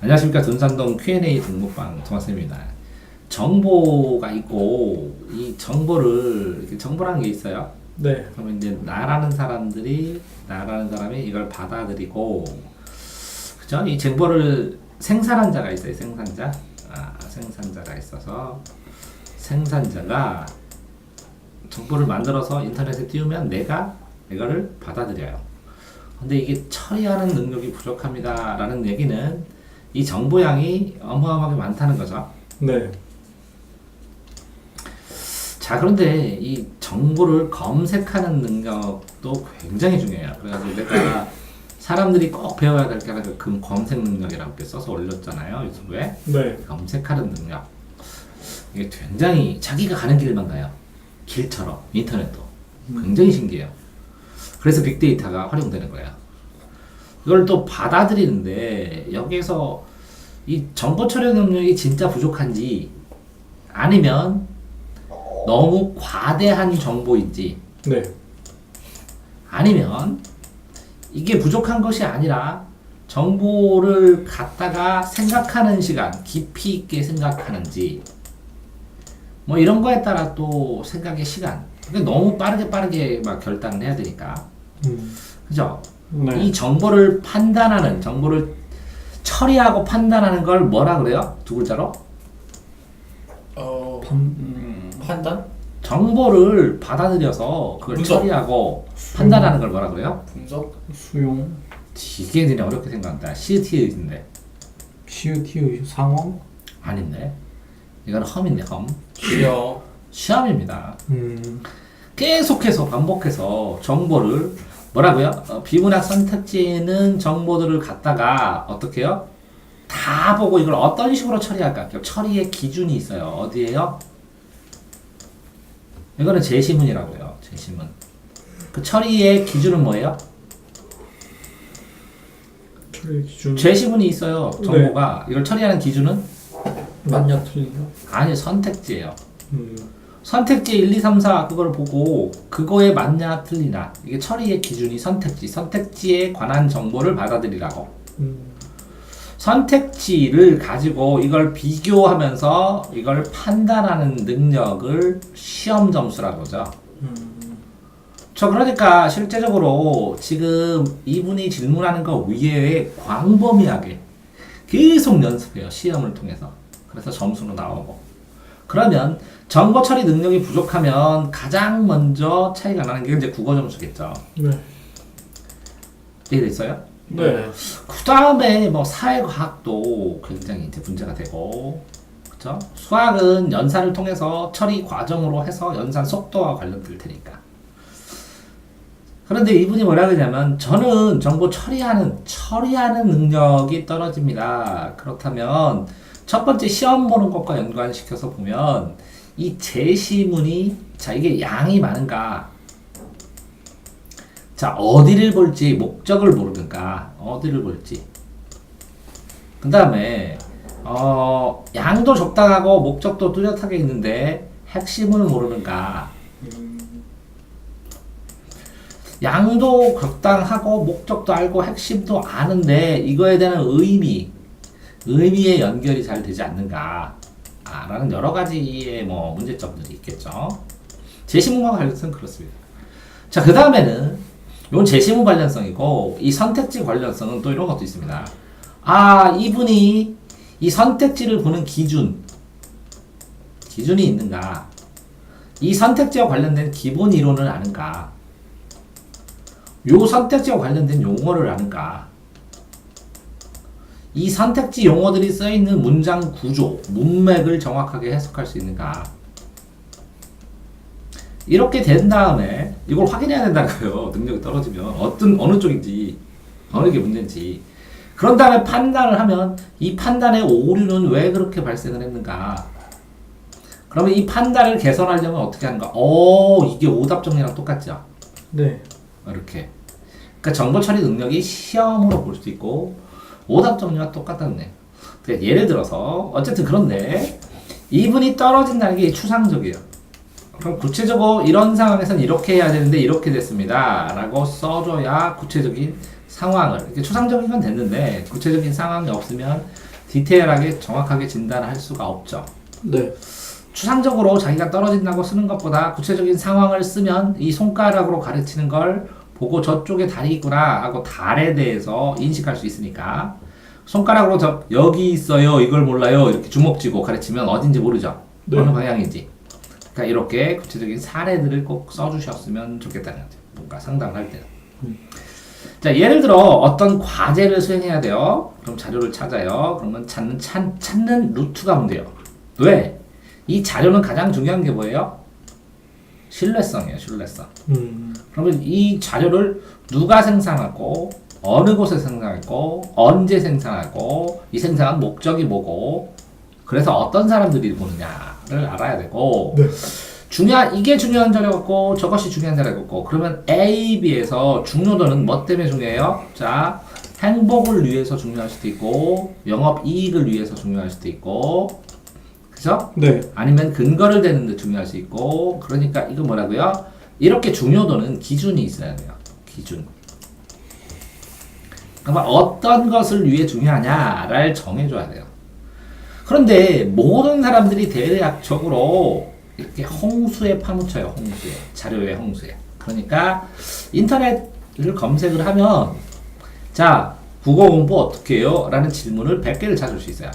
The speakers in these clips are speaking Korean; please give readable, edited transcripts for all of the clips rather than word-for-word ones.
안녕하십니까. 둔산동 Q&A 등록방 동학생입니다. 정보가 있고 이 정보를 이렇게 정보라는 게 있어요. 네. 그러면 이제 나라는 사람이 이걸 받아들이고, 그죠? 이 정보를 생산한 자가 있어요. 생산자. 생산자가 있어서 생산자가 정보를 만들어서 인터넷에 띄우면 내가 이거를 받아들여요. 근데 이게 처리하는 능력이 부족합니다 라는 얘기는 이 정보량이 어마어마하게 많다는 거죠. 네. 자, 그런데 이 정보를 검색하는 능력도 굉장히 중요해요. 그래가지고 내가 사람들이 꼭 배워야 될 게 하나 그 검색 능력이라고 이렇게 써서 올렸잖아요, 유튜브에. 네. 검색하는 능력. 이게 굉장히 자기가 가는 길만 가요. 길처럼, 인터넷도. 굉장히 신기해요. 그래서 빅데이터가 활용되는 거예요. 이걸 또 받아들이는데 여기서 이 정보 처리 능력이 진짜 부족한지 아니면 너무 과대한 정보인지 네. 아니면 이게 부족한 것이 아니라 정보를 갖다가 생각하는 시간, 깊이 있게 생각하는지 뭐 이런 거에 따라 또 생각의 시간. 그러니까 너무 빠르게 막 결단을 해야 되니까. 그죠? 네. 이 정보를 판단하는, 정보를 처리하고 판단하는 걸 뭐라 그래요? 두 글자로? 판단? 정보를 받아들여서 그걸 분석. 처리하고 판단하는 걸 뭐라 그래요? 분석? 수용. 이게 그냥 어렵게 생각한다. CT인데 CUT 상황. 아닌데. 이건 험인데 험. 시어? 시험입니다. 계속해서 반복해서 정보를 뭐라고요? 비문학 선택지는 정보들을 갖다가 어떻게 해요? 다 보고 이걸 어떤 식으로 처리할까? 처리의 기준이 있어요. 어디에요? 이거는 제시문이라고 해요. 제시문. 그 처리의 기준은 뭐예요? 처리 기준. 제시문이 있어요. 정보가. 이걸 처리하는 기준은? 맞냐 틀리냐. 아니, 선택지예요. 선택지 1, 2, 3, 4 그걸 보고 그거에 맞냐 틀리나. 이게 처리의 기준이 선택지에 관한 정보를 받아들이라고. 선택지를 가지고 이걸 비교하면서 이걸 판단하는 능력을 시험 점수라고 하죠. 그러니까 실제적으로 지금 이분이 질문하는 거 위에 광범위하게 계속 연습해요. 시험을 통해서. 그래서 점수로 나오고. 그러면 정보 처리 능력이 부족하면 가장 먼저 차이가 나는 게 이제 국어 점수겠죠. 네. 이해됐어요? 네. 그 다음에 뭐 사회과학도 굉장히 이제 문제가 되고, 그쵸? 수학은 연산을 통해서 처리 과정으로 해서 연산 속도와 관련될 테니까. 그런데 이분이 뭐라 그러냐면, 저는 정보 처리하는 능력이 떨어집니다. 그렇다면, 첫 번째 시험 보는 것과 연관시켜서 보면, 이 제시문이, 자, 이게 양이 많은가? 자, 어디를 볼지, 목적을 모르는가? 어디를 볼지. 그 다음에, 양도 적당하고, 목적도 뚜렷하게 있는데, 핵심을 모르는가? 양도 적당하고, 목적도 알고, 핵심도 아는데, 이거에 대한 의미의 연결이 잘 되지 않는가? 라는 여러 가지의 뭐 문제점들이 있겠죠. 제시문과 관련성은 그렇습니다. 자, 그 다음에는 이건 제시문 관련성이고, 이 선택지 관련성은 또 이런 것도 있습니다. 이분이 이 선택지를 보는 기준이 있는가? 이 선택지와 관련된 기본 이론을 아는가? 요 선택지와 관련된 용어를 아는가? 이 선택지 용어들이 써있는 문장 구조, 문맥을 정확하게 해석할 수 있는가? 이렇게 된 다음에 이걸 확인해야 된다는 거예요. 능력이 떨어지면 어느 쪽인지, 어느 게 문제인지. 그런 다음에 판단을 하면 이 판단의 오류는 왜 그렇게 발생을 했는가? 그러면 이 판단을 개선하려면 어떻게 하는가? 이게 오답 정리랑 똑같죠? 네. 이렇게. 그러니까 정보 처리 능력이 시험으로 볼 수 있고 오답 정리와 똑같다네. 그러니까 예를 들어서 어쨌든 그런데 이분이 떨어진다는 게 추상적이에요. 그럼 구체적으로 이런 상황에서는 이렇게 해야 되는데 이렇게 됐습니다 라고 써줘야 구체적인 상황을, 이렇게 추상적인 건 됐는데 구체적인 상황이 없으면 디테일하게 정확하게 진단할 수가 없죠. 네. 추상적으로 자기가 떨어진다고 쓰는 것보다 구체적인 상황을 쓰면 이 손가락으로 가르치는 걸 보고 저쪽에 달이 있구나 하고 달에 대해서 인식할 수 있으니까 손가락으로 여기 있어요 이걸 몰라요 이렇게 주먹 쥐고 가르치면 어딘지 모르죠. 네. 어느 방향인지. 그러니까 이렇게 구체적인 사례들을 꼭 써주셨으면 좋겠다는 거죠. 뭔가 상담을 할 때는. 자, 예를 들어 어떤 과제를 수행해야 돼요. 그럼 자료를 찾아요. 그러면 찾는 루트가 문제예요. 왜? 이 자료는 가장 중요한 게 뭐예요? 신뢰성이에요. 신뢰성. 그러면 이 자료를 누가 생산하고 어느 곳에 생산하고 언제 생산하고 이 생산한 목적이 뭐고 그래서 어떤 사람들이 보느냐를 알아야 되고 네. 이게 중요한 자료였고 저것이 중요한 자료였고 그러면 A, B에서 중요도는 뭐 때문에 중요해요? 자, 행복을 위해서 중요할 수도 있고 영업 이익을 위해서 중요할 수도 있고 그죠? 네. 아니면 근거를 대는 데 중요할 수 있고 그러니까 이거 뭐라고요? 이렇게 중요도는 기준이 있어야 돼요. 기준. 그러면 어떤 것을 위해 중요하냐를 정해줘야 돼요. 그런데 모든 사람들이 대략적으로 이렇게 홍수에 파묻혀요. 홍수에. 자료의 홍수에. 그러니까 인터넷을 검색을 하면 자, 국어 공부 어떻게 해요? 라는 질문을 100개를 찾을 수 있어요.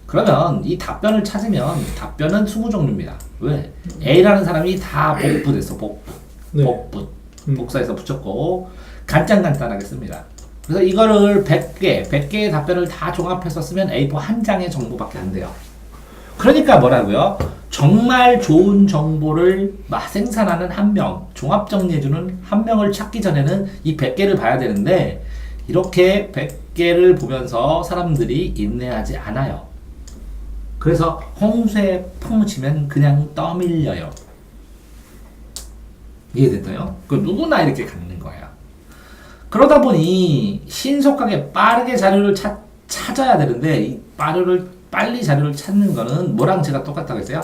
그러면 이 답변을 찾으면 답변은 20종류입니다. 왜? A라는 사람이 다 복붙했어. 복붙. 네. 복붙. 복사해서 붙였고 간단하게 씁니다. 그래서 이거를 100개의 답변을 다 종합해서 쓰면 A4 한 장의 정보밖에 안 돼요. 그러니까 뭐라고요? 정말 좋은 정보를 생산하는 한 명, 종합 정리해주는 한 명을 찾기 전에는 이 100개를 봐야 되는데 이렇게 100개를 보면서 사람들이 인내하지 않아요. 그래서 홍수에 파묻히면 그냥 떠밀려요. 이해됐나요? 그 누구나 이렇게 갖는 거야. 그러다 보니 신속하게 빠르게 자료를 찾아야 되는데 이 빨리 자료를 찾는 거는 뭐랑 제가 똑같다고 했어요?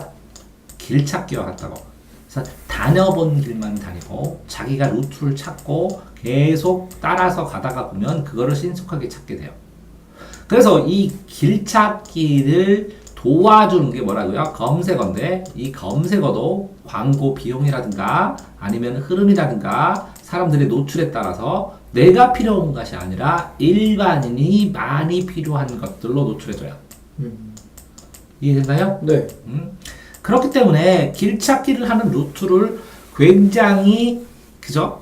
길 찾기와 같다고. 그래서 다녀본 길만 다니고 자기가 루트를 찾고 계속 따라서 가다가 보면 그거를 신속하게 찾게 돼요. 그래서 이 길 찾기를 도와주는 게 뭐라고요? 검색어인데 이 검색어도 광고 비용이라든가 아니면 흐름이라든가 사람들의 노출에 따라서 내가 필요한 것이 아니라 일반인이 많이 필요한 것들로 노출해줘요. 이해됐나요? 네. 그렇기 때문에 길찾기를 하는 루트를 굉장히 그죠?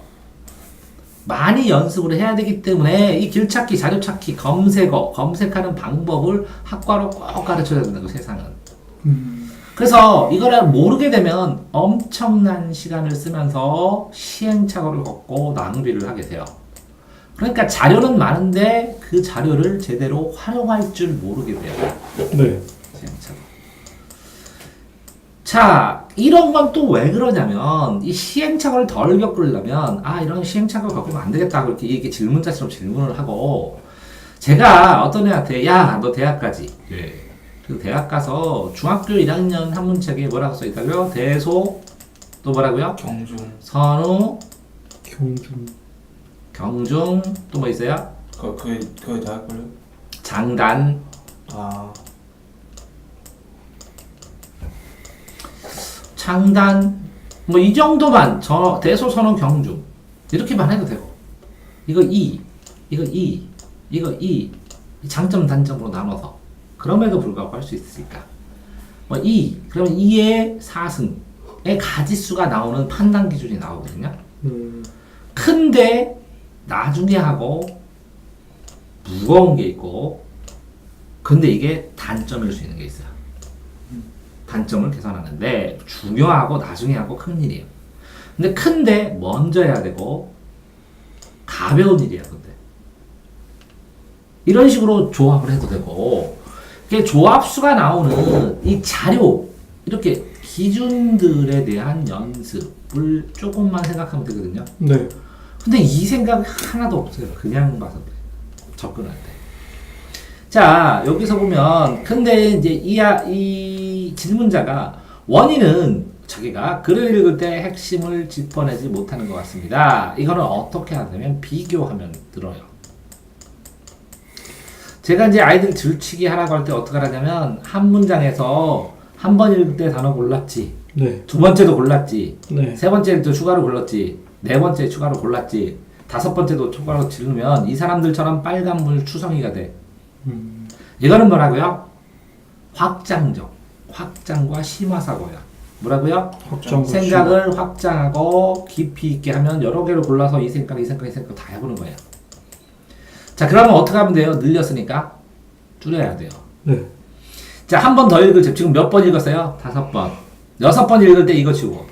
많이 연습을 해야 되기 때문에 이 길찾기, 자료찾기, 검색하는 방법을 학과로 꼭 가르쳐야 된다고 세상은. 그래서 이거를 모르게 되면 엄청난 시간을 쓰면서 시행착오를 겪고 낭비를 하게 돼요. 그러니까 자료는 많은데 그 자료를 제대로 활용할 줄 모르게 돼요. 네. 시행착오. 자, 이런 건 또 왜 그러냐면 이 시행착오를 덜 겪으려면 이런 시행착오를 겪으면 안 되겠다 그렇게 이렇게 질문자처럼 질문을 하고 제가 어떤 애한테 야, 너 대학 가지. 예. 그 대학 가서 중학교 1학년 한문책에 뭐라고 써 있다고요? 대소 또 뭐라고요? 경중. 선우 경중. 또 뭐 있어요? 거의 다 할걸요? 장단 창단 뭐 이 정도만 대소 선우 경중 이렇게만 해도 되고 이거 장점 단점으로 나눠서 그럼에도 불구하고 할 수 있으니까 그러면 2의 4승의 가지수가 나오는 판단 기준이 나오거든요. 큰데 나중에 하고 무거운 게 있고 근데 이게 단점일 수 있는 게 있어요. 단점을 개선하는데 중요하고 나중에 하고 큰 일이에요. 근데 큰데 먼저 해야 되고 가벼운 일이야. 근데 이런 식으로 조합을 해도 되고 이게 조합수가 나오는 이 자료 이렇게 기준들에 대한 연습을 조금만 생각하면 되거든요. 네. 근데 이 생각 하나도 없어요. 그냥 봐서 접근할 때. 자, 여기서 보면 근데 이제 이 질문자가 원인은 자기가 글을 읽을 때 핵심을 짚어내지 못하는 것 같습니다. 이거는 어떻게 하냐면 비교하면 들어요. 제가 이제 아이들 줄치기 하라고 할 때 어떻게 하냐면 한 문장에서 한 번 읽을 때 단어 골랐지. 네. 두 번째도 골랐지. 네. 세 번째도 추가로 골랐지. 네 번째 추가로 골랐지. 다섯 번째도 추가로 지르면 이 사람들처럼 빨간불 추성이가 돼. 이거는 뭐라고요? 확장적. 확장과 심화사고야. 뭐라고요? 확장과 생각을 확장하고 깊이 있게 하면 여러 개를 골라서 이 생각, 이 생각, 이 생각 다 해보는 거예요. 자, 그러면 어떻게 하면 돼요? 늘렸으니까 줄여야 돼요. 네. 자, 한 번 더 읽을 때 지금 몇 번 읽었어요? 5번. 6번 읽을 때 이거 지우고.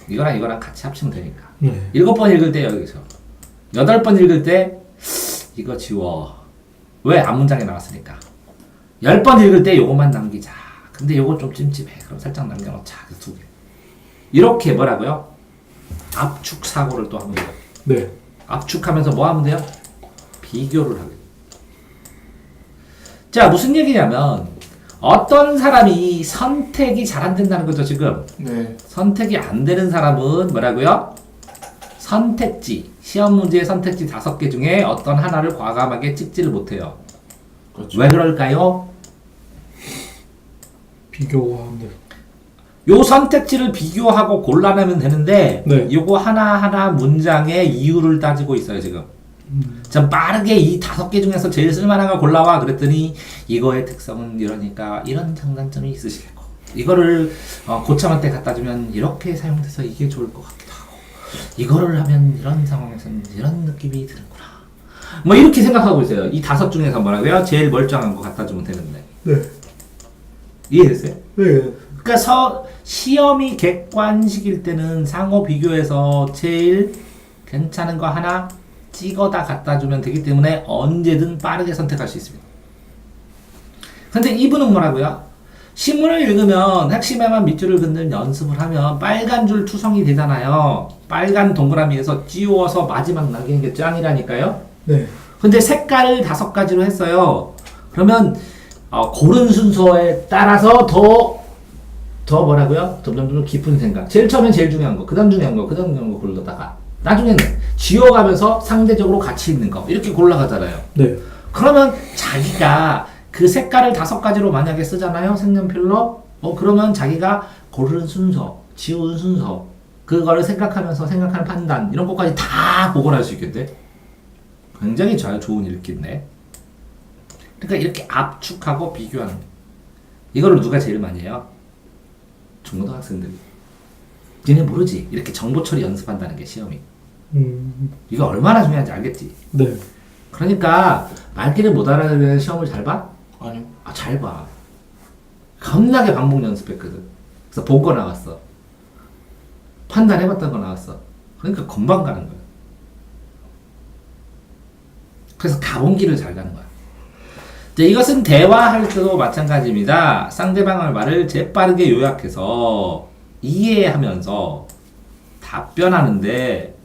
이거랑 이거랑 같이 합치면 되니까. 네. 7번 읽을 때 여기서. 8번 읽을 때 이거 지워. 왜? 앞문장에 나왔으니까. 10번 읽을 때 요것만 남기자. 근데 요거 좀 찜찜해. 그럼 살짝 남겨놓자. 그 2개. 이렇게 뭐라고요? 압축 사고를 또 하면 돼요. 네. 압축하면서 뭐 하면 돼요? 비교를 하게 돼요. 자, 무슨 얘기냐면 어떤 사람이 선택이 잘 안 된다는 거죠, 지금. 네. 선택이 안 되는 사람은 뭐라고요? 선택지, 시험 문제의 선택지 5개 중에 어떤 하나를 과감하게 찍지를 못해요. 그렇죠. 왜 그럴까요? 비교하는데. 요 선택지를 비교하고 골라내면 되는데 네. 요거 하나하나 문장의 이유를 따지고 있어요, 지금. 좀 빠르게 이 5개 중에서 제일 쓸만한 걸 골라와 그랬더니 이거의 특성은 이러니까 이런 장단점이 있으시겠고 이거를 고참한테 갖다 주면 이렇게 사용돼서 이게 좋을 것 같기도 하고 이거를 하면 이런 상황에서는 이런 느낌이 드는구나 뭐 이렇게 생각하고 있어요. 이 5 중에서 뭐라고요? 제일 멀쩡한 거 갖다 주면 되는데 네. 이해됐어요? 네. 그러니까 시험이 객관식일 때는 상호 비교해서 제일 괜찮은 거 하나 찍어다 갖다 주면 되기 때문에 언제든 빠르게 선택할 수 있습니다. 근데 이분은 뭐라고요? 신문을 읽으면 핵심에만 밑줄을 긋는 연습을 하면 빨간 줄 투성이 되잖아요. 빨간 동그라미에서 찌워서 마지막 남기는 게 짱이라니까요. 네. 근데 색깔을 5가지로 했어요. 그러면 고른 순서에 따라서 더 뭐라고요? 점점 깊은 생각. 제일 처음엔 제일 중요한 거, 그 다음 중요한 거, 그 다음 중요한 거 고르다가 나중에는 지워가면서 상대적으로 가치 있는 거 이렇게 골라가잖아요. 네. 그러면 자기가 그 색깔을 5가지로 만약에 쓰잖아요. 색연필로. 그러면 자기가 고르는 순서, 지우는 순서 그거를 생각하면서 생각하는 판단 이런 것까지 다 복원할 수 있겠대. 굉장히 좋은 읽기인데. 그러니까 이렇게 압축하고 비교하는 거. 이거를 누가 제일 많이 해요? 중고등학생들이. 니네 모르지? 이렇게 정보 처리 연습한다는 게 시험이. 이거 얼마나 중요한지 알겠지? 네. 그러니까 말귀를 못 알아들으면 시험을 잘 봐? 아니요. 잘 봐. 겁나게 반복 연습했거든. 그래서 본 거 나왔어. 판단해봤던 거 나왔어. 그러니까 금방 가는 거야. 그래서 가본 길을 잘 가는 거야. 이제 이것은 대화할 때도 마찬가지입니다. 상대방의 말을 재빠르게 요약해서 이해하면서 답변하는데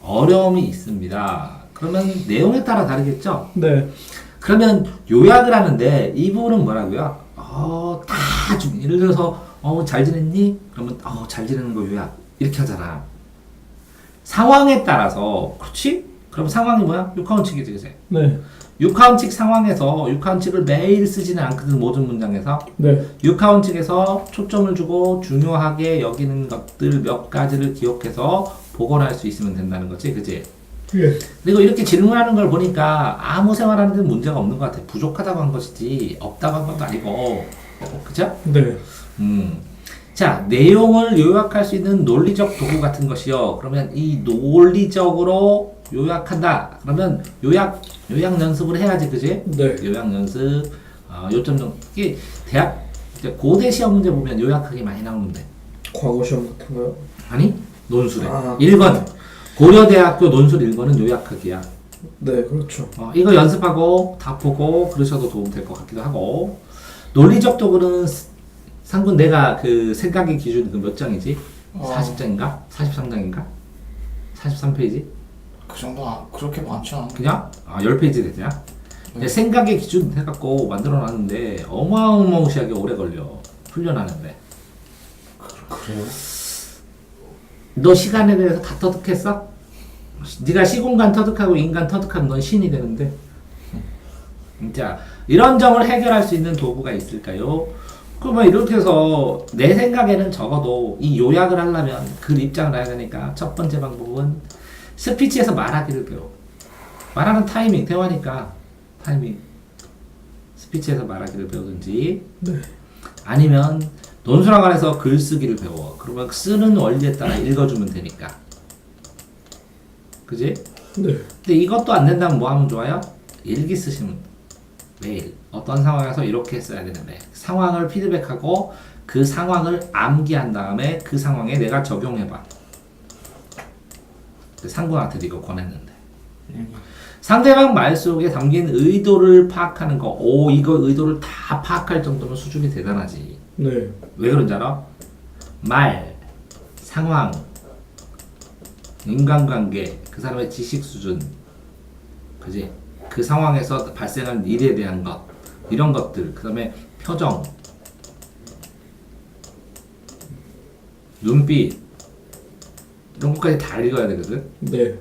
어려움이 있습니다. 그러면 내용에 따라 다르겠죠? 네. 그러면 요약을 하는데 이 부분은 뭐라고요? 예를 들어서 잘 지냈니? 그러면 잘 지내는 거 요약 이렇게 하잖아. 상황에 따라서 그렇지? 그럼 상황이 뭐야? 육하원칙이 되겠어요. 네. 육하원칙 상황에서 육하원칙을 매일 쓰지는 않거든. 모든 문장에서 네. 육하원칙에서 초점을 주고 중요하게 여기는 것들 몇 가지를 기억해서 복원할 수 있으면 된다는 거지, 그지? 예. 그리고 이렇게 질문하는 걸 보니까 아무 생활하는 데는 문제가 없는 것 같아. 부족하다고 한 것이지 없다고 한 것도 아니고, 그죠? 네. 자, 내용을 요약할 수 있는 논리적 도구 같은 것이요. 그러면 이 논리적으로 요약한다. 그러면 요약 연습을 해야지, 그지? 네. 요약 연습, 요점 정 이게 이제 고대 시험 문제 보면 요약하기 많이 나오는데. 과거 시험 같은 거요? 아니? 논술에. 아. 1번. 고려대학교 논술 1번은 요약하기야. 네, 그렇죠. 이거 연습하고 다 보고 그러셔도 도움 될 것 같기도 하고. 논리적 도구는 상군 내가 그 생각의 기준 그 몇 장이지? 40장인가? 43장인가? 43페이지? 그 정도 그렇게 많지 않아. 그냥? 10페이지 되냐? 네. 생각의 기준 해갖고 만들어놨는데 어마어마무시하게 오래 걸려. 훈련하는데. 그래요? 너 시간에 대해서 다 터득했어? 네가 시공간 터득하고 인간 터득하면 넌 신이 되는데 자, 이런 점을 해결할 수 있는 도구가 있을까요? 그러면 이렇게 해서 내 생각에는 적어도 이 요약을 하려면 글 입장을 해야 되니까 첫 번째 방법은 스피치에서 말하기를 배워. 말하는 타이밍, 대화니까 타이밍. 스피치에서 말하기를 배우든지 네. 아니면 논술학원에서 글쓰기를 배워. 그러면 쓰는 원리에 따라 읽어주면 되니까. 그지? 네. 근데 이것도 안 된다면 뭐 하면 좋아요? 일기 쓰시면 돼. 매일 어떤 상황에서 이렇게 써야 되는데 상황을 피드백하고 그 상황을 암기한 다음에 그 상황에 내가 적용해봐. 상구한테도 이거 권했는데 상대방 말 속에 담긴 의도를 파악하는 거. 오, 이거 의도를 다 파악할 정도면 수준이 대단하지. 네. 왜 그런지 알아? 말, 상황, 인간관계, 그 사람의 지식 수준, 그지? 그 상황에서 발생한 일에 대한 것, 이런 것들, 그 다음에 표정, 눈빛, 이런 것까지 다 읽어야 되거든? 네.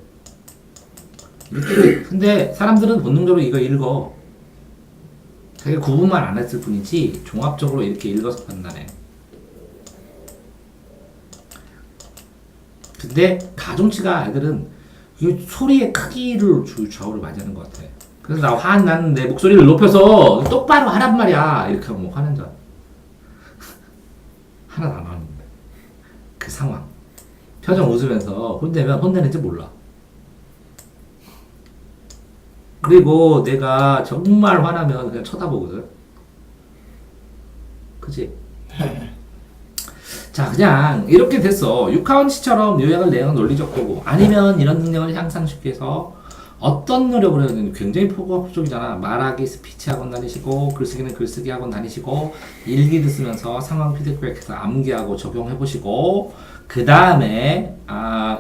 이렇게, 근데 사람들은 본능적으로 이거 읽어. 되게 구분만 안 했을 뿐이지, 종합적으로 이렇게 읽어서 판단해. 근데 가중치가 애들은 이 소리의 크기를 좌우를 많이 하는 것 같아. 그래서 나 화났는데 목소리를 높여서 똑바로 하란 말이야. 이렇게 하면 화낸 줄 알아. 하나도 안 하는데. 그 상황. 표정 웃으면서 혼내면 혼내는지 몰라. 그리고 내가 정말 화나면 그냥 쳐다보거든. 그치? 자, 그냥 이렇게 됐어. 육하원치처럼 요약을 내용 논리적 도구 아니면 이런 능력을 향상시키기 위해서 어떤 노력을 해야 되는지 굉장히 포괄적이잖아. 말하기 스피치 학원 다니시고 글쓰기는 글쓰기 학원 다니시고 일기도 쓰면서 상황 피드백해서 암기하고 적용해보시고 그 다음에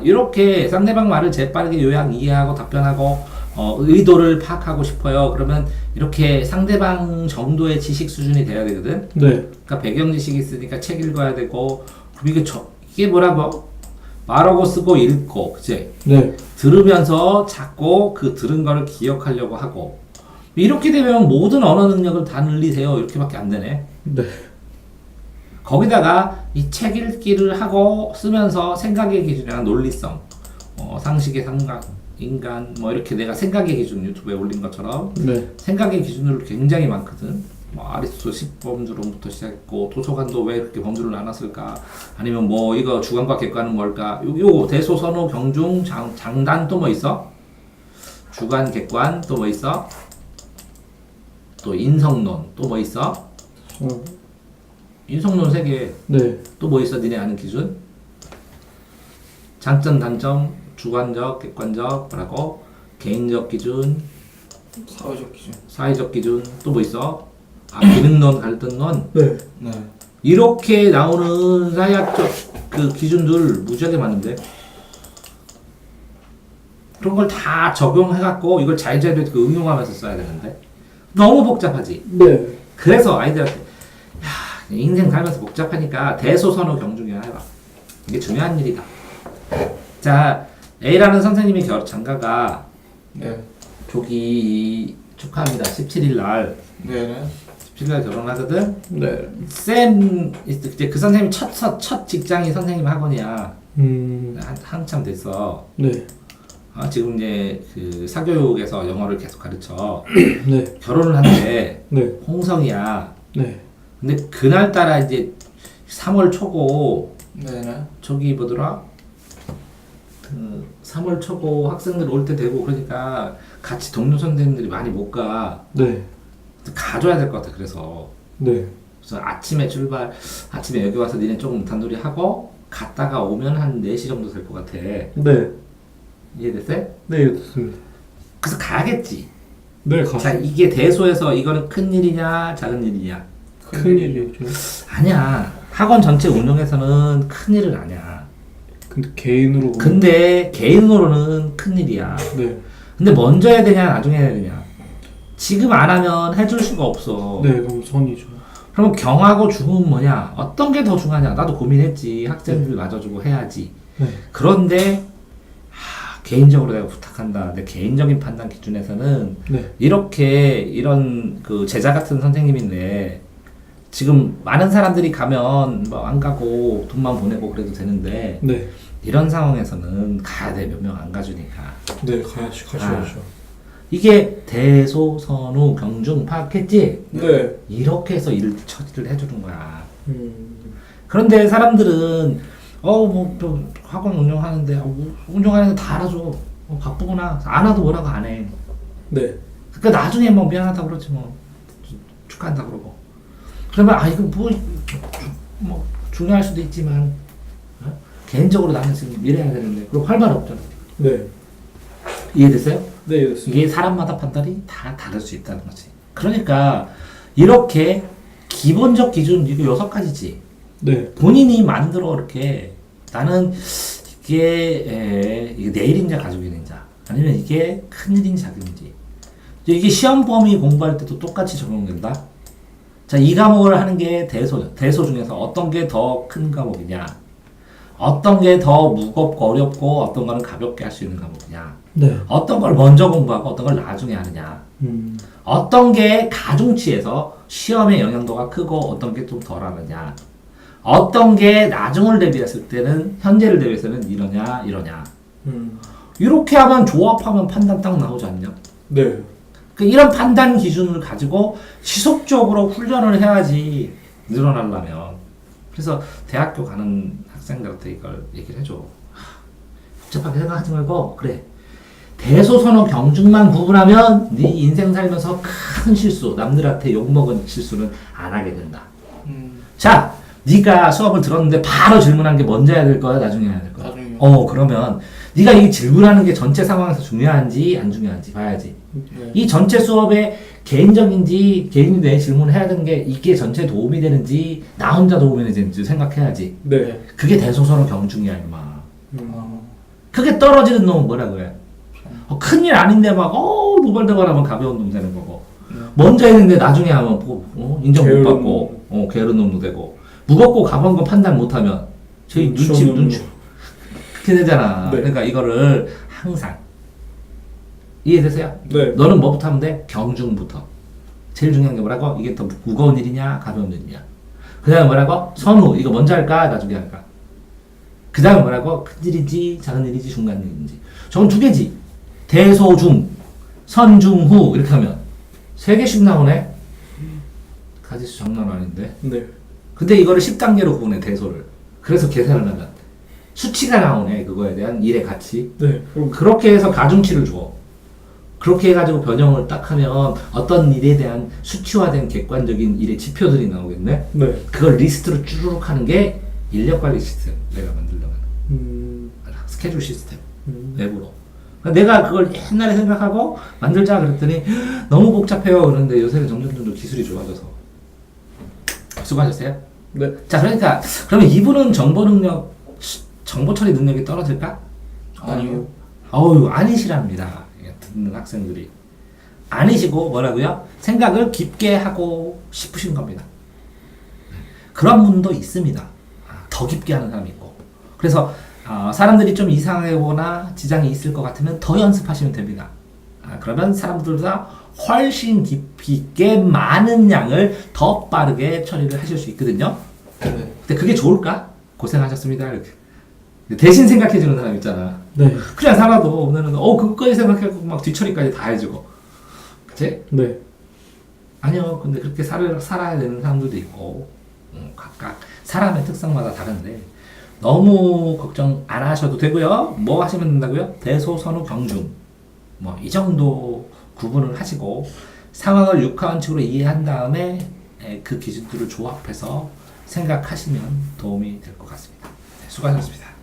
이렇게 상대방 말을 재빠르게 요약 이해하고 답변하고 의도를 파악하고 싶어요. 그러면 이렇게 상대방 정도의 지식 수준이 돼야 되거든. 네. 그러니까 배경 지식이 있으니까 책 읽어야 되고, 그럼 이게 뭐라고? 말하고 쓰고 읽고, 그치? 네. 들으면서 자꾸 그 들은 거를 기억하려고 하고. 이렇게 되면 모든 언어 능력을 다 늘리세요. 이렇게밖에 안 되네. 네. 거기다가 이 책 읽기를 하고 쓰면서 생각의 기준이랑 논리성, 상식의 삼각, 인간, 뭐 이렇게 내가 생각의 기준 유튜브에 올린 것처럼 네. 생각의 기준으로 굉장히 많거든. 뭐 아리스토 10범주론부터 시작했고 도서관도 왜 이렇게 범주를 나눴을까? 아니면 뭐 이거 주관과 객관은 뭘까? 요 대소선호 경중 장단 또 뭐 있어? 주관 객관 또 뭐 있어? 또 인성론 또 뭐 있어? 인성론 3개. 네. 또 뭐 있어? 니네 아는 기준? 장점 단점 주관적 객관적 뭐라고? 개인적 기준 사회적 기준. 사회적 기준 또 뭐 있어? 기능론, 갈등론 네. 네. 이렇게 나오는 사회학적 그 기준들 무지하게 많은데 그런 걸 다 적용해갖고 이걸 자유자재로 응용하면서 써야 되는데 너무 복잡하지. 네. 그래서 아이들한테 야, 인생 살면서 복잡하니까 대소선호 경중이나 해봐. 이게 중요한 일이다. 자, A라는 선생님이 장가가 네. 조기 축하합니다. 17일 날 네네. 17일 날 결혼하거든. 네. 쌤 이제 그 선생님이 첫 직장이 선생님 학원이야. 한참 됐어. 네. 지금 이제 그 사교육에서 영어를 계속 가르쳐. 네. 결혼을 하는데 네. 홍성이야. 네. 근데 그날 따라 이제 3월 초고 네네. 저기 뭐더라? 그 3월 초고 학생들 올 때 되고 그러니까 같이 동료 선생님들이 많이 못 가. 네. 가줘야 될 것 같아. 그래서 네. 아침에 여기 와서 니네 조금 단둘이 하고 갔다가 오면 한 4시 정도 될 것 같아. 네. 이해됐어요? 네, 됐습니다. 그래서 가겠지. 네, 자, 가세요. 이게 대소에서 이거는 큰 일이냐 작은 일이냐? 큰일이죠. 아니야. 학원 전체 운영에서는 큰 일은 아니야. 근데 개인으로. 근데 개인으로는 큰 일이야. 네. 근데 먼저 해야 되냐 나중에 해야 되냐? 지금 안 하면 해줄 수가 없어. 네, 그럼 선이죠. 그럼 경하고 중은 뭐냐? 어떤 게 더 중요하냐? 나도 고민했지. 학생들 맞아주고 해야지. 네. 그런데 개인적으로 내가 부탁한다. 내 개인적인 판단 기준에서는 네. 이렇게 이런 그 제자 같은 선생님인데 지금 많은 사람들이 가면 뭐 안 가고 돈만 보내고 그래도 되는데 네. 이런 상황에서는 가야 돼. 몇 명 안 가주니까. 네, 가셔야죠. 이게 대소선우 경중 파악했지? 네. 이렇게 해서 처리를 해주는 거야. 음. 그런데 사람들은 뭐 학원 운영하는데 운영하는데 다 알아줘. 바쁘구나. 안 와도 뭐라고 안 해. 네. 그러니까 나중에 뭐 미안하다 그러지 뭐 축하한다 그러고. 그러면 이거 뭐 중요할 수도 있지만 개인적으로 나는 지금 이래야 되는데 그럼 할 말 없잖아. 네. 이해됐어요? 네, 이해됐습니다. 이게 사람마다 판단이 다 다를 수 있다는 거지. 그러니까 이렇게 기본적 기준 이거 6가지지. 네. 본인이 만들어 이렇게 나는 이게 내 일인지 가족 일인지 아니면 이게 큰일인지 작은지 이게 시험 범위 공부할 때도 똑같이 적용된다. 자, 이 과목을 하는 게 대소 중에서 어떤 게 더 큰 과목이냐, 어떤 게 더 무겁고 어렵고 어떤 거는 가볍게 할 수 있는 과목이냐, 네. 어떤 걸 먼저 공부하고 어떤 걸 나중에 하느냐, 어떤 게 가중치에서 시험의 영향도가 크고 어떤 게 좀 덜하느냐, 어떤 게 나중을 대비했을 때는 현재를 대비해서는 이러냐. 이렇게 하면 조합하면 판단 딱 나오지 않냐? 네. 이런 판단 기준을 가지고 지속적으로 훈련을 해야지 늘어나려면. 그래서 대학교 가는 학생들한테 이걸 얘기를 해줘. 복잡하게 생각하지 말고 그래. 대소선호 경중만 구분하면 네 인생 살면서 큰 실수, 남들한테 욕먹은 실수는 안 하게 된다. 자, 네가 수업을 들었는데 바로 질문한 게 먼저 해야 될 거야, 나중에 해야 될 거야? 나중에요. 그러면 네가 이 질문하는 게 전체 상황에서 중요한지 안 중요한지 봐야지. 네. 이 전체 수업에 개인적인지 개인이 내 질문을 해야 되는 게 이게 전체에 도움이 되는지 나 혼자 도움이 되는지 생각해야지. 네. 그게 대소선호 경중이야, 임마. 아, 그게 떨어지는 놈은 뭐라고 해? 큰일 아닌데 막 노발대발하면 가벼운 놈 되는 거고. 네. 먼저 했는데 나중에 하면 인정 못 게으른 받고 게으른 놈도 되고. 무겁고 가벼운 거 판단 못하면 저희 눈치 그렇게 되잖아. 네. 그러니까 이거를 항상 이해되세요? 네. 너는 뭐부터 하면 돼? 경중부터. 제일 중요한 게 뭐라고? 이게 더 무거운 일이냐 가벼운 일이냐. 그 다음에 뭐라고? 선우. 이거 먼저 할까 나중에 할까? 그 다음에 뭐라고? 큰 일인지 작은 일인지 중간 일인지. 저건 2개지. 대소중 선중후 이렇게 하면 3개씩 나오네. 가지수 장난 아닌데. 네. 근데 이거를 10단계로 구분해 대소를. 그래서 계산을 하면 수치가 나오네. 그거에 대한 일의 가치. 네. 그럼 그렇게 해서 가중치를 줘. 그렇게 해가지고 변형을 딱 하면 어떤 일에 대한 수치화된 객관적인 일의 지표들이 나오겠네. 네. 그걸 리스트로 쭈르륵 하는 게 인력관리 시스템. 내가 만들려고 하는 스케줄 시스템 내부로. 그러니까 내가 그걸 옛날에 생각하고 만들자 그랬더니 너무 복잡해요. 그런데 요새는 점점 기술이 좋아져서. 수고하셨어요? 네. 자, 그러니까 그러면 이분은 정보 처리 능력이 떨어질까? 아니요. 아니시랍니다. 듣는 학생들이. 아니시고 뭐라고요? 생각을 깊게 하고 싶으신 겁니다. 그런 분도 있습니다. 더 깊게 하는 사람이 있고. 그래서 사람들이 좀 이상하거나 지장이 있을 것 같으면 더 연습하시면 됩니다. 그러면 사람들보다 훨씬 깊이 있게 많은 양을 더 빠르게 처리를 하실 수 있거든요. 네. 근데 그게 좋을까? 고생하셨습니다. 이렇게. 대신 생각해주는 사람 있잖아. 네. 그냥 살아도 오늘은 그거까지 생각하고 막 뒤처리까지 다 해주고. 그치? 네. 아니요. 근데 그렇게 살아야 되는 사람들도 있고 각각 사람의 특성마다 다른데 너무 걱정 안 하셔도 되고요. 뭐 하시면 된다고요? 대소선우 경중 뭐 이 정도 구분을 하시고 상황을 육하원칙으로 이해한 다음에 그 기준들을 조합해서 생각하시면 도움이 될 것 같습니다. 네, 수고하셨습니다.